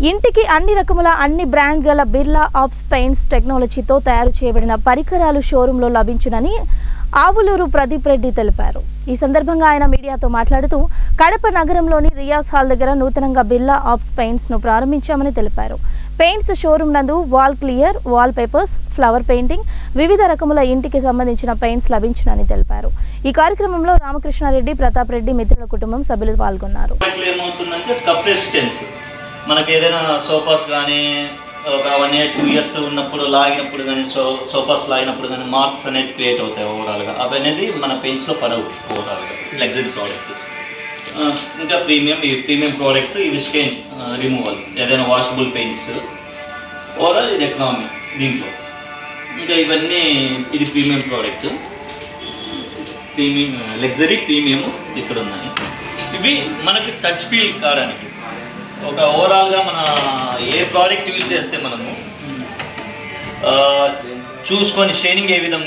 ఇంటికి అన్ని రకముల అన్ని బ్రాండ్ గల బిర్లా ఆప్స్ పెయింట్స్ టెక్నాలజీతో తయారు చేయబడిన పరికరాలు షోరూంలో లభించునని ఆవులూరు ప్రదీప్ రెడ్డి తెలిపారు. ఈ సందర్భంగా ఆయన మీడియాతో మాట్లాడుతూ కడప నగరంలోని రియాజ్ హాల్ దగ్గర నూతనంగా బిర్లా ఆప్స్ పెయింట్స్ ను ప్రారంభించామని తెలిపారు. పెయింట్స్ షోరూమ్ నందు wall clear, wall papers, flower painting, వివిధ రకముల ఇంటికి సంబంధించిన పెయింట్స్ లభించునని తెలిపారు. ఈ కార్యక్రమంలో రామకృష్ణారెడ్డి, ప్రతాప్ రెడ్డి, మిత్రుల కుటుంబం సభ్యులు పాల్గొన్నారు. మనకి ఏదైనా సోఫాస్ కానీ ఒక 1 year 2 years ఉన్నప్పుడు లాగినప్పుడు కానీ సోఫాస్ లాగినప్పుడు కానీ మార్క్స్ అనేది క్రియేట్ అవుతాయి ఓవరాల్గా. అవి అనేది మన పెయింట్స్లో పడవు ఓవరాల్గా. Luxury product. ఇంకా ప్రీమియం ప్రోడక్ట్స్ ఇవి స్టెయిన్ రిమూవల్, ఏదైనా వాషబుల్ పెయింట్స్ ఓవరాల్ ఇది ఎకనామీ దీంట్లో. ఇంకా ఇవన్నీ ఇది ప్రీమియం ప్రోడక్ట్, లగ్జరీ ప్రీమియం ఇక్కడ ఉన్నాయి. ఇవి మనకి టచ్ ఫీల్ కావడానికి ఒక ఓవరాల్గా మన ఏ ప్రోడక్ట్ యూజ్ చేస్తే మనము చూసుకొని షైనింగ్ ఏ విధంగా